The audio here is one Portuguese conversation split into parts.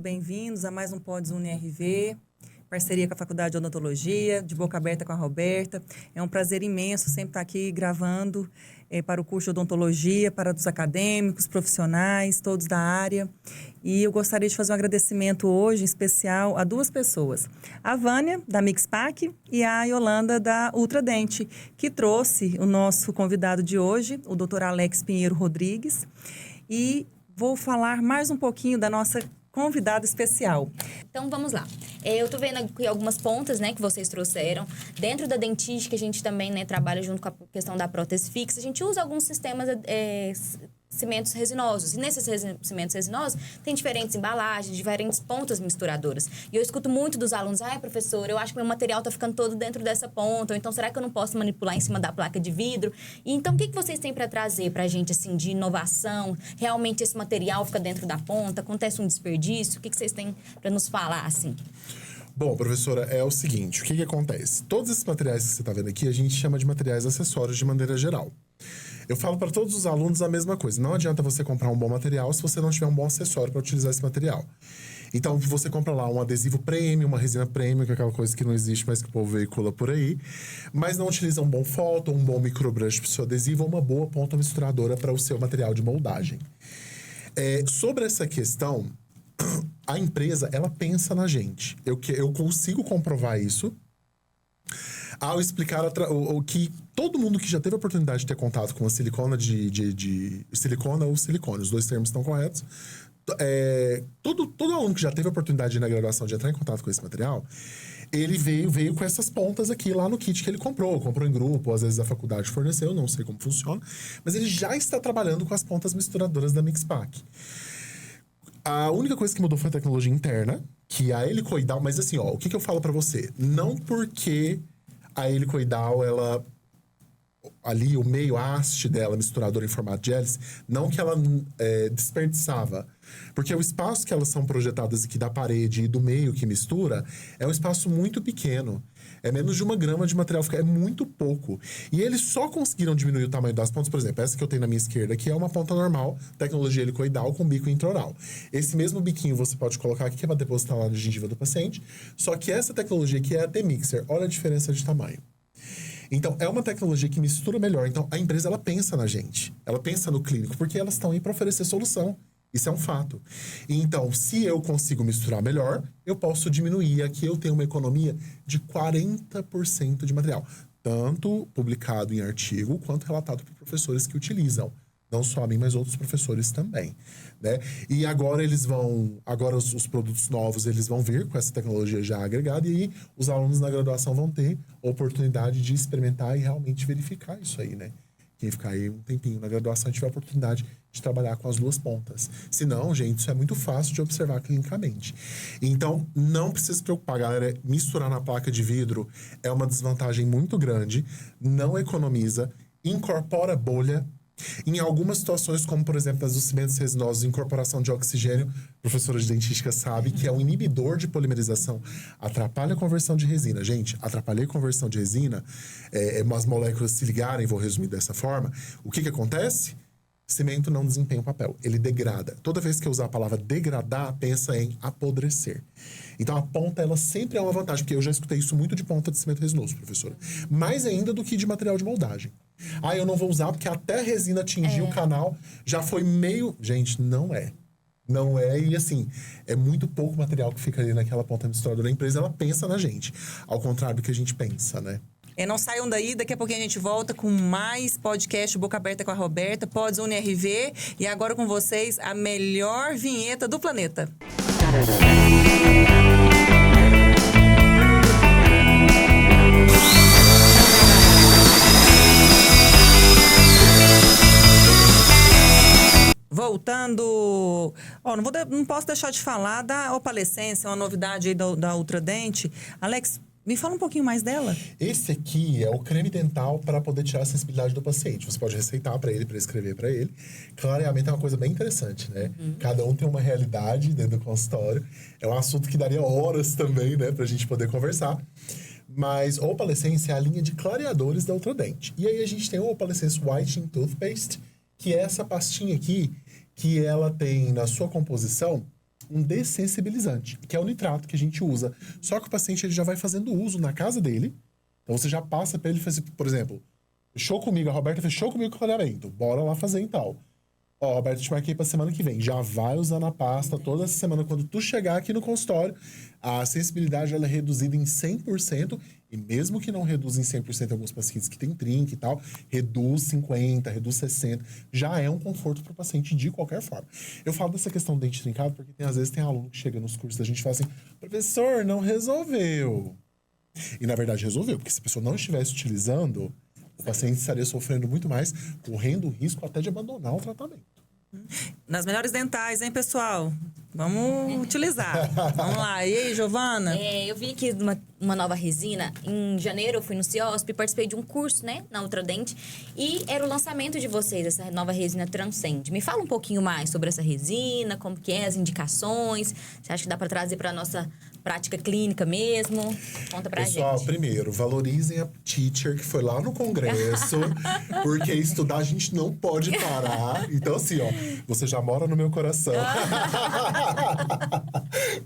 Bem-vindos a mais um Pods UniRV, parceria com a Faculdade de Odontologia, de boca aberta com a Roberta. É um prazer imenso sempre estar aqui gravando para o curso de odontologia, para os acadêmicos, profissionais, todos da área. E eu gostaria de fazer um agradecimento hoje, em especial, a duas pessoas. A Vânia, da Mixpac, e a Yolanda, da Ultradente, que trouxe o nosso convidado de hoje, o Dr. Alex Pinheiro Rodrigues. E vou falar mais um pouquinho da nossa convidado especial. Então, vamos lá. Eu tô vendo aqui algumas pontas, né, que vocês trouxeram. Dentro da dentística, a gente também, né, trabalha junto com a questão da prótese fixa. A gente usa alguns sistemas, cimentos resinosos. E nesses cimentos resinosos, tem diferentes embalagens, diferentes pontas misturadoras. E eu escuto muito dos alunos, professor, eu acho que meu material tá ficando todo dentro dessa ponta. Ou então, será que eu não posso manipular em cima da placa de vidro? E então, o que vocês têm para trazer pra gente, assim, de inovação? Realmente esse material fica dentro da ponta? Acontece um desperdício? O que vocês têm para nos falar, assim? Bom, professora, é o seguinte, o que acontece? Todos esses materiais que você está vendo aqui, a gente chama de materiais acessórios de maneira geral. Eu falo para todos os alunos a mesma coisa. Não adianta você comprar um bom material se você não tiver um bom acessório para utilizar esse material. Então, você compra lá um adesivo premium, uma resina premium, que é aquela coisa que não existe, mas que o povo veicula por aí. Mas não utiliza um bom fóton, um bom microbrush para o seu adesivo ou uma boa ponta misturadora para o seu material de moldagem. Sobre essa questão, a empresa, ela pensa na gente. Eu consigo comprovar isso ao explicar o que todo mundo que já teve a oportunidade de ter contato com a silicona silicona ou silicone, os dois termos estão corretos. Todo aluno que já teve a oportunidade na graduação de entrar em contato com esse material, ele veio com essas pontas aqui lá no kit que ele comprou em grupo, ou às vezes a faculdade forneceu, não sei como funciona, mas ele já está trabalhando com as pontas misturadoras da Mixpac. A única coisa que mudou foi a tecnologia interna, que a helicoidal... Mas assim, o que eu falo pra você? Não porque a helicoidal, ela... Ali, o meio, a haste dela, misturadora em formato de hélice, não que ela desperdiçava. Porque o espaço que elas são projetadas aqui da parede e do meio que mistura é um espaço muito pequeno. É menos de 1 grama de material, é muito pouco. E eles só conseguiram diminuir o tamanho das pontas. Por exemplo, essa que eu tenho na minha esquerda aqui é uma ponta normal, tecnologia helicoidal com bico intraoral. Esse mesmo biquinho você pode colocar aqui, que é para depositar lá na gengiva do paciente. Só que essa tecnologia aqui é a T-Mixer. Olha a diferença de tamanho. Então, é uma tecnologia que mistura melhor. Então, a empresa, ela pensa na gente. Ela pensa no clínico, porque elas estão aí para oferecer solução. Isso é um fato. Então, se eu consigo misturar melhor, eu posso diminuir. Aqui eu tenho uma economia de 40% de material. Tanto publicado em artigo, quanto relatado por professores que utilizam. Não só a mim, mas outros professores também, né? E agora os produtos novos, eles vão vir com essa tecnologia já agregada, e aí os alunos na graduação vão ter a oportunidade de experimentar e realmente verificar isso aí, né? Quem ficar aí um tempinho na graduação tiver a oportunidade de trabalhar com as duas pontas. Se não, gente, isso é muito fácil de observar clinicamente. Então, não precisa se preocupar, galera. Misturar na placa de vidro é uma desvantagem muito grande, não economiza, incorpora bolha. Em algumas situações, como por exemplo as dos cimentos resinosos, incorporação de oxigênio, professora de dentística sabe que é um inibidor de polimerização, atrapalha a conversão de resina. Gente, atrapalhei a conversão de resina, as moléculas se ligarem, vou resumir dessa forma. O que acontece? Cimento não desempenha o papel, ele degrada. Toda vez que eu usar a palavra degradar, pensa em apodrecer. Então a ponta, ela sempre é uma vantagem, porque eu já escutei isso muito de ponta de cimento resinoso, professora. Mais ainda do que de material de moldagem. Eu não vou usar porque até a resina atingir o canal, já foi meio... Gente, não é. Não é, e assim, é muito pouco material que fica ali naquela ponta misturadora. A empresa, ela pensa na gente, ao contrário do que a gente pensa, né? Não saiam daí, daqui a pouquinho a gente volta com mais podcast Boca Aberta com a Roberta, Pods UniRV, e agora com vocês a melhor vinheta do planeta. Voltando, não posso deixar de falar da opalescência, uma novidade aí da Ultradente. Alex, me fala um pouquinho mais dela. Esse aqui é o creme dental para poder tirar a sensibilidade do paciente. Você pode receitar para ele, prescrever para ele. Clareamento é uma coisa bem interessante, né? Cada um tem uma realidade dentro do consultório. É um assunto que daria horas também, né, pra gente poder conversar. Mas o Opalescence é a linha de clareadores da Ultradent. E aí a gente tem o Opalescence Whitening Toothpaste, que é essa pastinha aqui, que ela tem na sua composição um dessensibilizante, que é o nitrato que a gente usa. Só que o paciente ele já vai fazendo uso na casa dele. Então você já passa para ele fazer, por exemplo, fechou comigo, a Roberta fechou comigo o clareamento. Bora lá fazer então. Ó, Roberta, te marquei pra semana que vem. Já vai usando a pasta toda essa semana. Quando tu chegar aqui no consultório, a sensibilidade ela é reduzida em 100%. E mesmo que não reduza em 100% alguns pacientes que tem trinca e tal, reduz 50%, reduz 60%. Já é um conforto pro paciente de qualquer forma. Eu falo dessa questão do dente trincado porque às vezes tem aluno que chega nos cursos da gente e fala assim, professor, não resolveu. E na verdade resolveu, porque se a pessoa não estivesse utilizando, o paciente estaria sofrendo muito mais, correndo o risco até de abandonar o tratamento. Nas melhores dentais, hein, pessoal? Vamos utilizar. Vamos lá. E aí, Giovana? Eu vi aqui uma nova resina. Em janeiro eu fui no CIOSP, participei de um curso, né, na Ultradent. E era o lançamento de vocês, essa nova resina Transcend. Me fala um pouquinho mais sobre essa resina, como que é, as indicações. Você acha que dá para trazer para nossa prática clínica mesmo? Conta pra gente. Pessoal, primeiro, valorizem a teacher que foi lá no congresso, porque estudar a gente não pode parar. Então, assim, ó, você já mora no meu coração.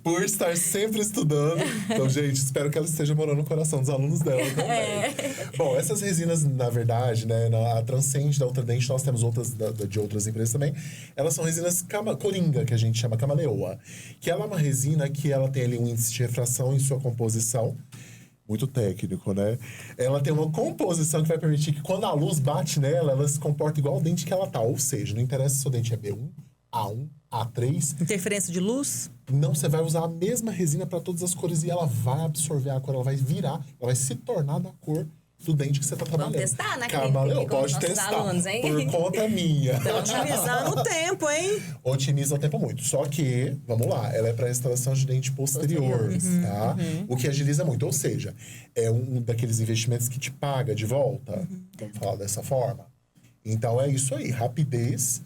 Por estar sempre estudando. Então, gente, espero que ela esteja morando no coração dos alunos dela também. Bom, essas resinas, na verdade, né, a Transcend da Ultradent, nós temos outras de outras empresas também. Elas são resinas coringa, que a gente chama camaleoa. Que ela é uma resina que ela tem ali um índice de refração em sua composição. Muito técnico, né? Ela tem uma composição que vai permitir que quando a luz bate nela, ela se comporta igual ao dente que ela tá. Ou seja, não interessa se o dente é B1, A1, A3. Interferência de luz? Não, você vai usar a mesma resina para todas as cores e ela vai absorver a cor, ela vai virar, ela vai se tornar da cor do dente que você tá trabalhando. Vamos testar na Camaleão, clínica pode com os nossos testar. alunos, hein? Por conta minha. Otimizando o tempo, hein? Otimiza o tempo muito. Só que, vamos lá, ela é para instalação de dente posterior, tá? O que agiliza muito. Ou seja, é um daqueles investimentos que te paga de volta. Vamos falar dessa forma. Então, é isso aí. Rapidez,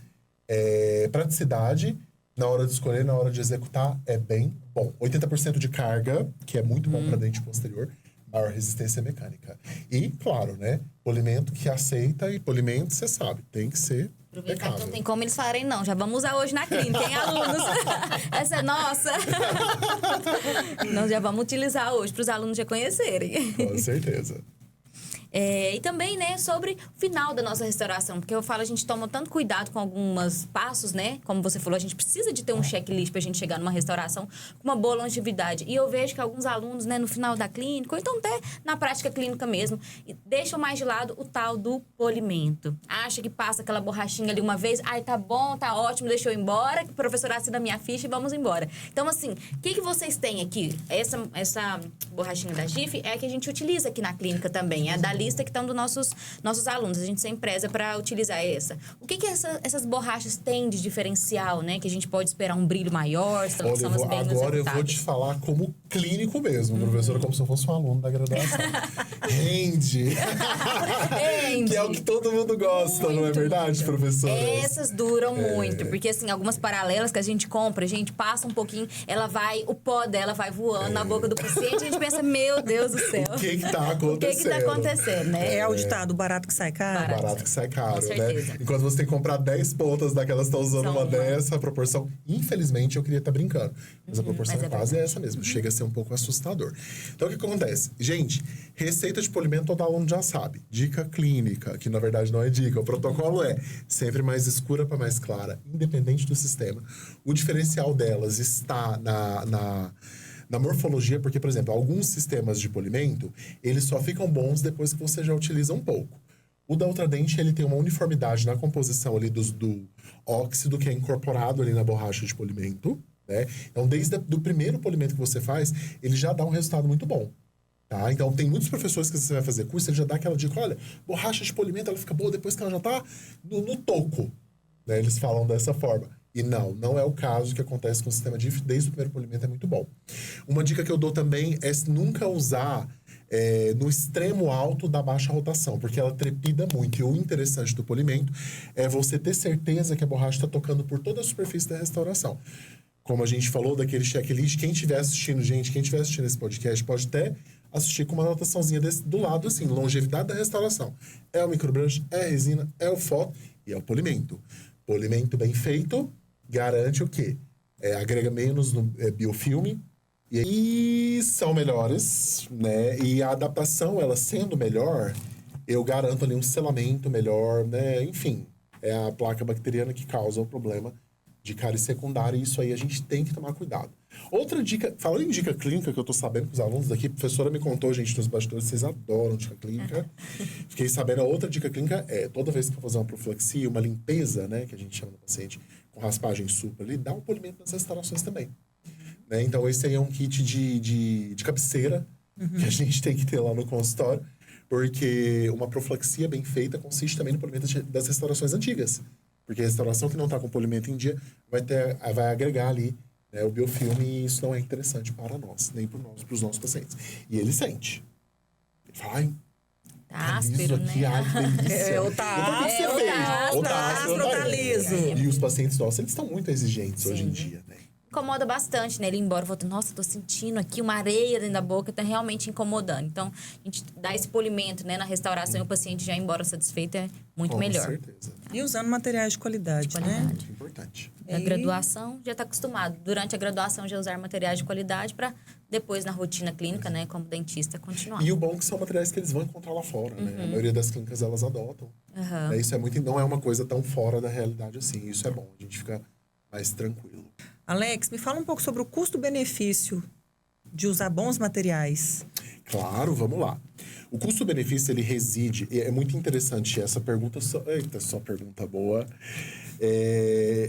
praticidade, na hora de escolher, na hora de executar, é bem bom. 80% de carga, que é muito bom para dente posterior. Maior resistência mecânica. E, claro, né? Polimento que aceita e polimento, você sabe, tem que ser Aproveitar que não tem como eles falarem não. Já vamos usar hoje na clínica, hein, alunos? Essa é nossa. Nós já vamos utilizar hoje para os alunos já conhecerem. Com certeza. E também, né, sobre o final da nossa restauração. Porque eu falo, a gente toma tanto cuidado com alguns passos, né? Como você falou, a gente precisa de ter um checklist pra gente chegar numa restauração com uma boa longevidade. E eu vejo que alguns alunos, né, no final da clínica, ou então até na prática clínica mesmo, deixam mais de lado o tal do polimento. Acha que passa aquela borrachinha ali uma vez, ai, tá bom, tá ótimo, deixa eu ir embora, que o professor assina a minha ficha e vamos embora. Então, assim, o que vocês têm aqui? Essa borrachinha da GIF é a que a gente utiliza aqui na clínica também, é da lista que estão dos nossos alunos. A gente sempre preza para utilizar essa. O que essas borrachas têm de diferencial, né? Que a gente pode esperar um brilho maior, se elas são bem executadas. Agora eu vou te falar como clínico mesmo, professora, como se eu fosse um aluno da graduação. Rende! Que é o que todo mundo gosta, não é verdade, professora? Essas duram muito, porque assim, algumas paralelas que a gente compra, a gente passa um pouquinho, o pó dela vai voando na boca do paciente, a gente pensa, meu Deus do céu. O que tá acontecendo? O que tá acontecendo, né? É o ditado, barato que sai caro. Barato que sai caro, Com né? certeza. Enquanto você tem que comprar 10 pontas daquelas que estão usando uma dessa, a proporção... Infelizmente, eu queria estar brincando. Mas a proporção é quase essa mesmo. Chega a ser um pouco assustador. Então, o que acontece? Gente, receita de polimento todo aluno já sabe. Dica clínica, que na verdade não é dica. O protocolo é sempre mais escura para mais clara, independente do sistema. O diferencial delas está na morfologia, porque, por exemplo, alguns sistemas de polimento, eles só ficam bons depois que você já utiliza um pouco. O da Ultradent, ele tem uma uniformidade na composição ali do óxido que é incorporado ali na borracha de polimento, né? Então, desde o primeiro polimento que você faz, ele já dá um resultado muito bom, tá? Então, tem muitos professores que você vai fazer curso, ele já dá aquela dica, olha, borracha de polimento, ela fica boa depois que ela já tá no toco, né? Eles falam dessa forma. E não é o caso que acontece com o sistema DIF, desde o primeiro polimento é muito bom. Uma dica que eu dou também é nunca usar no extremo alto da baixa rotação, porque ela trepida muito. E o interessante do polimento é você ter certeza que a borracha está tocando por toda a superfície da restauração. Como a gente falou daquele checklist, quem estiver assistindo esse podcast, pode até assistir com uma anotaçãozinha do lado, assim, longevidade da restauração. É o microbrush, é a resina, é o foto e é o polimento. Polimento bem feito garante o quê? Agrega menos no biofilme e são melhores, né? E a adaptação, ela sendo melhor, eu garanto ali um selamento melhor, né? Enfim, é a placa bacteriana que causa o problema de cárie secundária, e isso aí a gente tem que tomar cuidado. Outra dica, falando em dica clínica, que eu tô sabendo que os alunos daqui, a professora me contou, gente, nos bastidores, vocês adoram dica clínica. Fiquei sabendo, a outra dica clínica toda vez que eu fazer uma profilaxia, uma limpeza, né, que a gente chama no paciente, com raspagem supra, ele dá um polimento nas restaurações também. Né? Então, esse aí é um kit de cabeceira, que a gente tem que ter lá no consultório, porque uma profilaxia bem feita consiste também no polimento das restaurações antigas. Porque a restauração que não está com polimento em dia vai agregar ali, né, o biofilme, e isso não é interessante para nós, nem para os nossos pacientes. E ele sente. Ele fala, ai, tá áspero, aqui, né? ai, que delícia. Ou tá áspero, tá liso. E os pacientes nossos, eles estão muito exigentes hoje em dia, né? Incomoda bastante, né? Ele ir embora, volta, nossa, tô sentindo aqui uma areia dentro da boca, tá realmente incomodando. Então, a gente dá esse polimento, né, na restauração, e o paciente já ir embora satisfeito é muito melhor. Com certeza. E usando materiais de qualidade, né? Muito importante. Na graduação, já tá acostumado. Durante a graduação, já usar materiais de qualidade para depois, na rotina clínica, né, como dentista, continuar. E o bom é que são materiais que eles vão encontrar lá fora, né? A maioria das clínicas, elas adotam. Né? Isso não é uma coisa tão fora da realidade assim. Isso é bom, a gente fica mais tranquilo. Alex, me fala um pouco sobre o custo-benefício de usar bons materiais. Claro, vamos lá. O custo-benefício, ele reside... É muito interessante essa pergunta. Eita, só pergunta boa.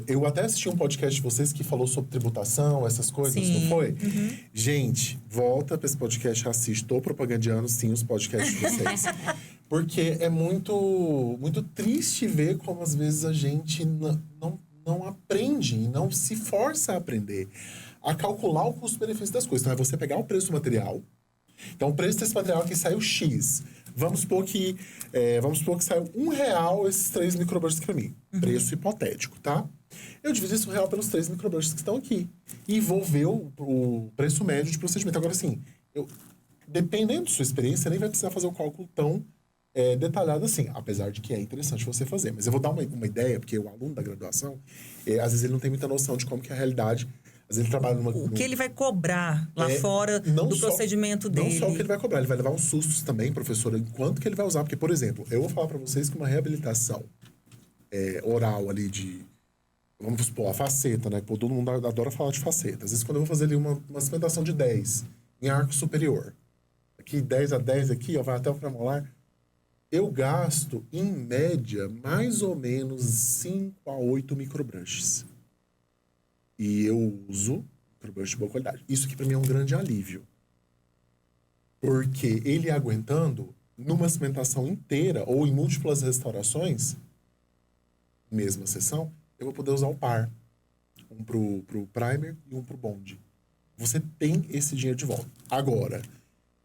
Eu até assisti um podcast de vocês que falou sobre tributação, essas coisas, Sim. não foi? Gente, volta para esse podcast, assiste. Estou propagandeando, sim, os podcasts de vocês. Porque é muito, muito triste ver como, às vezes, a gente não aprende, não se força a aprender a calcular o custo-benefício das coisas. Então, é você pegar o preço do material. Então, o preço desse material aqui saiu X. Vamos supor que saiu R$1 esses 3 microbrushes para mim. Preço hipotético, tá? Eu divido esse R$1 pelos 3 microbrushes que estão aqui. E vou ver o preço médio de procedimento. Agora, assim, dependendo da sua experiência, nem vai precisar fazer o cálculo tão detalhado assim, apesar de que é interessante você fazer. Mas eu vou dar uma ideia, porque o aluno da graduação, às vezes ele não tem muita noção de como que é a realidade. Às vezes ele trabalha O que ele vai cobrar lá fora do procedimento dele. Não só o que ele vai cobrar, ele vai levar uns sustos também, professora, enquanto que ele vai usar. Porque, por exemplo, eu vou falar para vocês que uma reabilitação oral ali vamos supor, a faceta, né? Todo mundo adora falar de faceta. Às vezes, quando eu vou fazer ali uma cimentação de 10 em arco superior, aqui 10 a 10 aqui, ó, vai até o premolar, eu gasto, em média, mais ou menos 5 a 8 microbrushes. E eu uso microbrush de boa qualidade. Isso aqui para mim é um grande alívio. Porque ele aguentando, numa cimentação inteira, ou em múltiplas restaurações, mesma sessão, eu vou poder usar o par. Um pro primer e um pro bond. Você tem esse dinheiro de volta. Agora...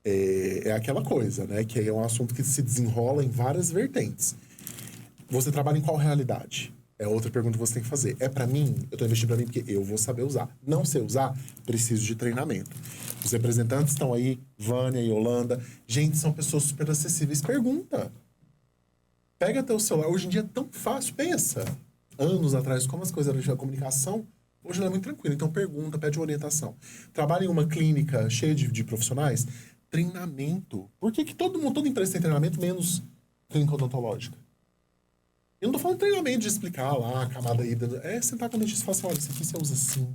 É aquela coisa, né? Que é um assunto que se desenrola em várias vertentes. Você trabalha em qual realidade? É outra pergunta que você tem que fazer. É pra mim? Eu tô investindo pra mim porque eu vou saber usar. Não sei usar? Preciso de treinamento. Os representantes estão aí, Vânia e Yolanda. Gente, são pessoas super acessíveis. Pergunta. Pega teu celular. Hoje em dia é tão fácil. Pensa. Anos atrás, como as coisas eram de comunicação, hoje ela é muito tranquila. Então pergunta, pede orientação. Trabalha em uma clínica cheia de profissionais. Treinamento. Por que todo empresa tem treinamento, menos clínica odontológica? Eu não tô falando de treinamento de explicar lá a camada híbrida. Sentar com o dentista e falar assim, olha, isso aqui você usa assim.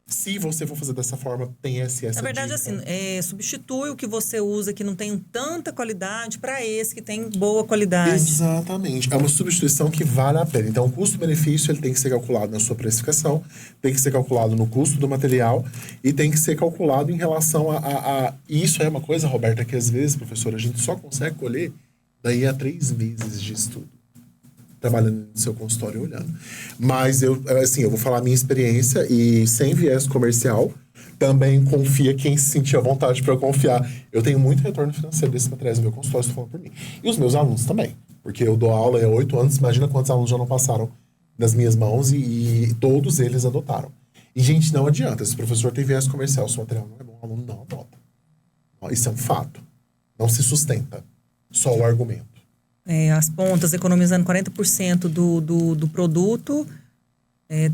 Se você for fazer dessa forma, tem essa Na verdade, dica. assim, substitui o que você usa que não tem tanta qualidade para esse que tem boa qualidade. Exatamente. É uma substituição que vale a pena. Então, o custo-benefício ele tem que ser calculado na sua precificação, tem que ser calculado no custo do material e tem que ser calculado em relação a... E isso é uma coisa, Roberta, que às vezes, professora, a gente só consegue colher daí a 3 meses de estudo. Trabalhando no seu consultório olhando. Mas eu vou falar a minha experiência e sem viés comercial, também confia quem se sentir à vontade para confiar. Eu tenho muito retorno financeiro desses materiais no meu consultório, estou falando por mim. E os meus alunos também, porque eu dou aula há 8 anos, imagina quantos alunos já não passaram nas minhas mãos e todos eles adotaram. E, gente, não adianta, se o professor tem viés comercial, se o material não é bom, o aluno não adota. Isso é um fato. Não se sustenta. Só o argumento. As pontas economizando 40% do produto.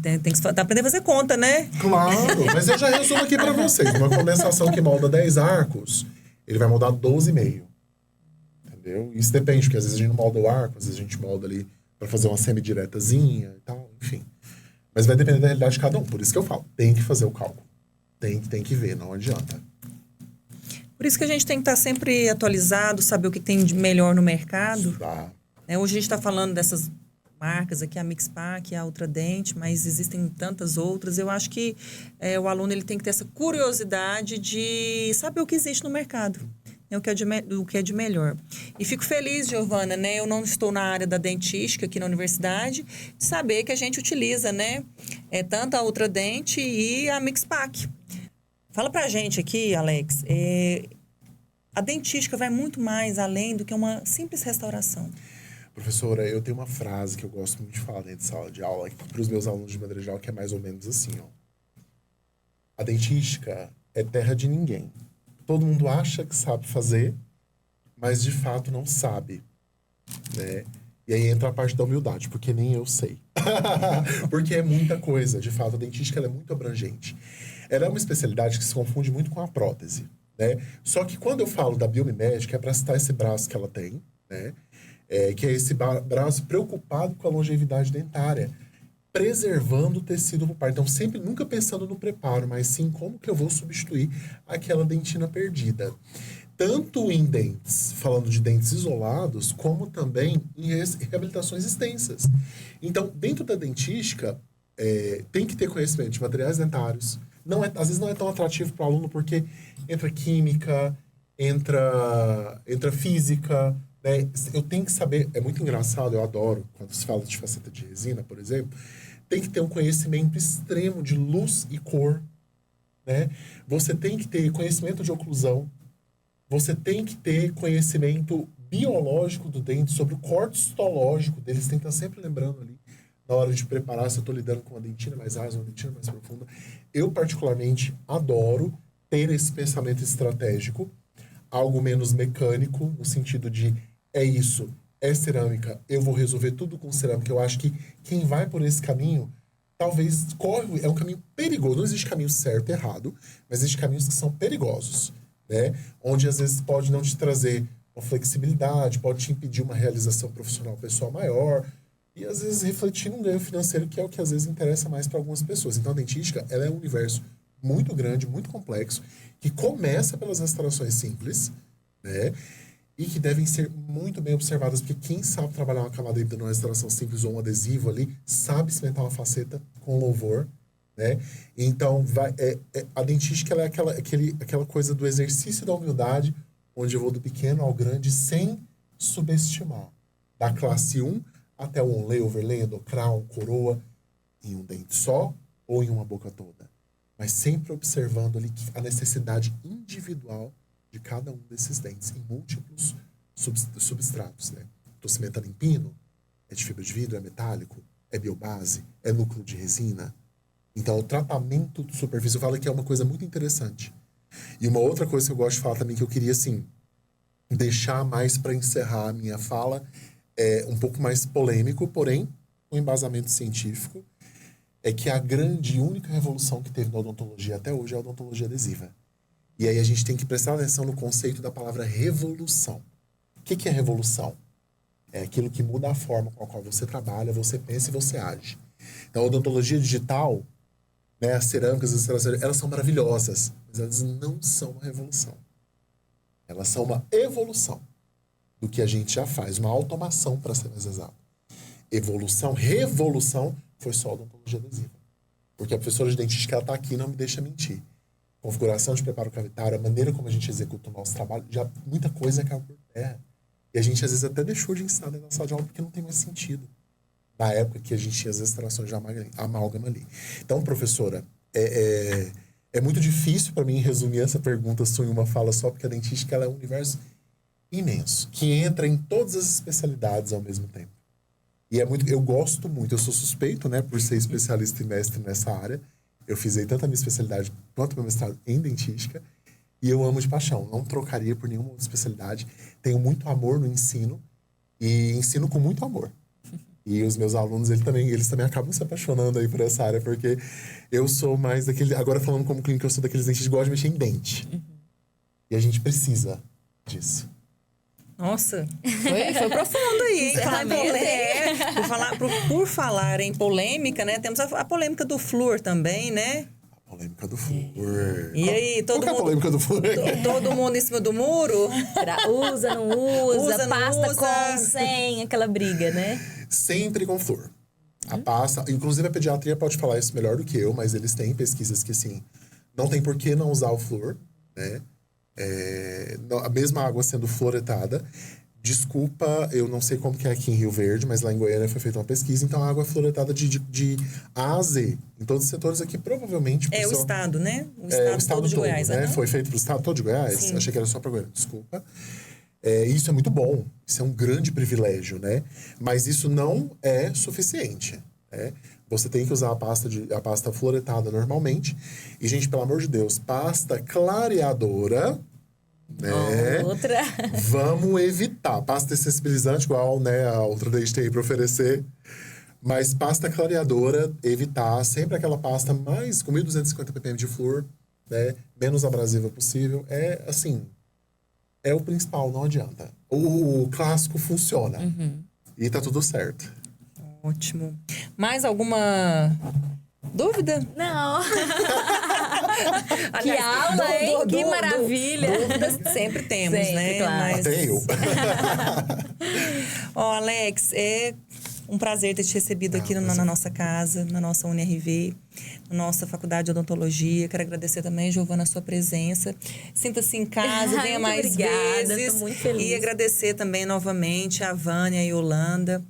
Tem que aprender a fazer conta, né? Claro, mas eu já resumo aqui para vocês. Uma condensação que molda 10 arcos, ele vai moldar 12,5. Entendeu? Isso depende, porque às vezes a gente não molda o arco, às vezes a gente molda ali para fazer uma semidiretazinha e tal, enfim. Mas vai depender da realidade de cada um. Por isso que eu falo, tem que fazer o cálculo. Tem que ver, não adianta. Por isso que a gente tem que estar sempre atualizado, saber o que tem de melhor no mercado. Tá. Hoje a gente está falando dessas marcas aqui, a Mixpac, a Ultradent, mas existem tantas outras. Eu acho que o aluno ele tem que ter essa curiosidade de saber o que existe no mercado, o que é de melhor. E fico feliz, Giovana, né? Eu não estou na área da dentística aqui na universidade, de saber que a gente utiliza, né? Tanto a Ultradent e a Mixpac. Fala pra gente aqui, Alex, a dentística vai muito mais além do que uma simples restauração. Professora, eu tenho uma frase que eu gosto muito de falar dentro de sala de aula para os meus alunos de maneira geral, que é mais ou menos assim, ó. A dentística é terra de ninguém. Todo mundo acha que sabe fazer, mas de fato não sabe, né? E aí entra a parte da humildade, porque nem eu sei. Porque é muita coisa. De fato, a dentística ela é muito abrangente. Ela é uma especialidade que se confunde muito com a prótese, né? Só que quando eu falo da biomimética, é para citar esse braço que ela tem, né? Que é esse braço preocupado com a longevidade dentária, preservando o tecido pulpar. Então, sempre, nunca pensando no preparo, mas sim como que eu vou substituir aquela dentina perdida. Tanto em dentes, falando de dentes isolados, como também em reabilitações extensas. Então, dentro da dentística, tem que ter conhecimento de materiais dentários. Às vezes não é tão atrativo para o aluno, porque entra química, entra física, né? Eu tenho que saber, é muito engraçado, eu adoro, quando se fala de faceta de resina, por exemplo, tem que ter um conhecimento extremo de luz e cor, né? Você tem que ter conhecimento de oclusão, você tem que ter conhecimento biológico do dente, sobre o corte histológico deles, tem que estar sempre lembrando ali, na hora de preparar, se eu estou lidando com uma dentina mais rasa, uma dentina mais profunda. Eu, particularmente, adoro ter esse pensamento estratégico, algo menos mecânico, no sentido de, é cerâmica, eu vou resolver tudo com cerâmica. Eu acho que quem vai por esse caminho, talvez é um caminho perigoso. Não existe caminho certo e errado, mas existem caminhos que são perigosos, né? Onde às vezes pode não te trazer uma flexibilidade, pode te impedir uma realização profissional pessoal maior, e às vezes refletir num ganho financeiro, que é o que às vezes interessa mais para algumas pessoas. Então a dentística, ela é um universo muito grande, muito complexo, que começa pelas restaurações simples, né? E que devem ser muito bem observadas, porque quem sabe trabalhar uma camada híbrida numa restauração simples ou um adesivo ali, sabe cimentar uma faceta com louvor, né? Então, a dentística ela é aquela coisa do exercício da humildade, onde eu vou do pequeno ao grande sem subestimar. Da classe 1 até o onlay, overlay, endocrown, coroa, em um dente só ou em uma boca toda. Mas sempre observando ali a necessidade individual de cada um desses dentes, em múltiplos substratos, né? Estou cimentando em pino, é de fibra de vidro, é metálico, é biobase, é núcleo de resina. Então, o tratamento de superfície, eu falo que é uma coisa muito interessante. E uma outra coisa que eu gosto de falar também, que eu queria, assim, deixar mais para encerrar a minha fala, é um pouco mais polêmico, porém, um embasamento científico, é que a grande e única revolução que teve na odontologia até hoje é a odontologia adesiva. E aí a gente tem que prestar atenção no conceito da palavra revolução. O que é revolução? É aquilo que muda a forma com a qual você trabalha, você pensa e você age. Então, a odontologia digital, né, as cerâmicas, elas são maravilhosas, mas elas não são uma revolução. Elas são uma evolução do que a gente já faz, uma automação, para ser mais exato. Revolução foi só a odontologia adesiva. Porque a professora de dentística, ela está aqui e não me deixa mentir. Configuração de preparo cavitário, a maneira como a gente executa o nosso trabalho, já muita coisa caiu por terra. E a gente, às vezes, até deixou de ensinar dentro da sala de aula porque não tem mais sentido. Na época que a gente tinha as extrações de amálgama ali. Então, professora, é muito difícil para mim resumir essa pergunta só em uma fala só, porque a dentística ela é um universo imenso, que entra em todas as especialidades ao mesmo tempo. E eu gosto muito, eu sou suspeito, né, por ser especialista e mestre nessa área. Eu fiz aí tanto a minha especialidade quanto o meu mestrado em dentística. E eu amo de paixão. Não trocaria por nenhuma outra especialidade. Tenho muito amor no ensino. E ensino com muito amor. E os meus alunos, eles também acabam se apaixonando aí por essa área. Porque eu sou mais daquele... Agora falando como clínico, eu sou daqueles dentes que gostam de mexer em dente. E a gente precisa disso. Nossa, foi profundo aí, hein? Por falar em polêmica, né? Temos a polêmica do flúor também, né? A polêmica do flúor. E aí, todo Qual mundo... é a polêmica do flúor? Todo mundo em cima do muro? Usa, não usa, Não pasta usa. com, sem, aquela briga, né? Sempre com flúor. A pasta... Inclusive, a pediatria pode falar isso melhor do que eu, mas eles têm pesquisas que, assim, não tem por que não usar o flúor, né? A mesma água sendo fluoretada. Desculpa, eu não sei como que é aqui em Rio Verde, mas lá em Goiânia foi feita uma pesquisa, então a água é fluoretada de A a Z. Em todos os setores aqui, provavelmente... O estado, né? O estado estado todo de Goiás, né? né? Foi feito pro estado todo de Goiás? Sim. Achei que era só para Goiânia, desculpa. Isso é muito bom, isso é um grande privilégio, né? Mas isso não é suficiente, né? Você tem que usar a pasta fluoretada normalmente. E, gente, pelo amor de Deus, pasta clareadora, né? Outra. Vamos evitar. Pasta sensibilizante, igual, né, a outra dente tem aí para oferecer. Mas pasta clareadora, evitar. Sempre aquela pasta mais com 1.250 ppm de flúor, né? Menos abrasiva possível. É o principal, não adianta. O clássico funciona. E tá tudo certo. Ótimo. Mais alguma dúvida? Não. Que Aliás, aula, hein? Que maravilha. Dúvidas sempre temos, Sempre, né? claro. Até eu. Ó, Alex, é um prazer ter te recebido aqui na nossa casa, na nossa UniRV, na nossa Faculdade de Odontologia. Quero agradecer também, Giovana, a sua presença. Sinta-se em casa, venha Muito mais obrigada, vezes. tô muito feliz. E agradecer também novamente a Vânia e a Yolanda.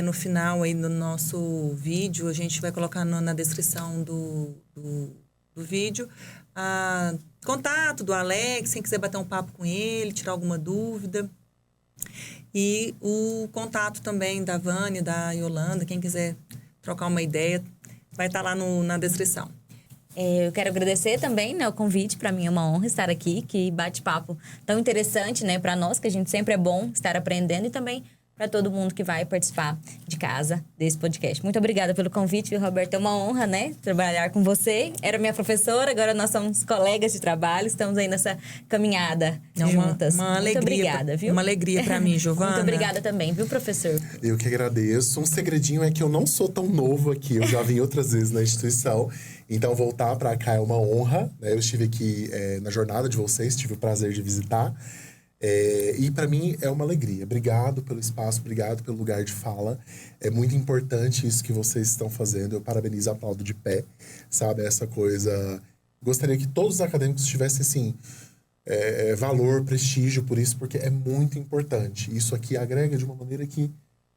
No final aí do nosso vídeo, a gente vai colocar na descrição do vídeo contato do Alex, quem quiser bater um papo com ele, tirar alguma dúvida. E o contato também da Vânia, da Yolanda, quem quiser trocar uma ideia, vai estar lá na descrição. Eu quero agradecer também, né, o convite. Para mim é uma honra estar aqui. Que bate-papo tão interessante, né, para nós, que a gente sempre é bom estar aprendendo. E também para todo mundo que vai participar de casa desse podcast. Muito obrigada pelo convite, viu, Roberto? É uma honra, né, trabalhar com você. Era minha professora, agora nós somos colegas de trabalho. Estamos aí nessa caminhada juntas. Uma alegria, muito obrigada, viu? Uma alegria para mim, Giovana. Muito obrigada também, viu, professor? Eu que agradeço. Um segredinho é que eu não sou tão novo aqui. Eu já vim outras vezes na instituição. Então, voltar para cá é uma honra, né? Eu estive aqui na jornada de vocês, tive o prazer de visitar. E para mim é uma alegria. Obrigado pelo espaço, obrigado pelo lugar de fala. É muito importante isso que vocês estão fazendo. Eu parabenizo, aplaudo de pé, sabe? Essa coisa... Gostaria que todos os acadêmicos tivessem, assim, valor, prestígio por isso, porque é muito importante. Isso aqui agrega de uma maneira que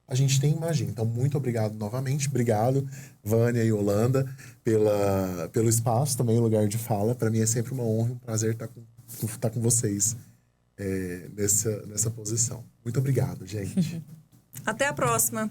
a gente nem imagina. Então, muito obrigado novamente. Obrigado, Vânia e Yolanda, pelo espaço, também o lugar de fala. Para mim é sempre uma honra e um prazer estar com vocês nessa posição. Muito obrigado, gente. Até a próxima.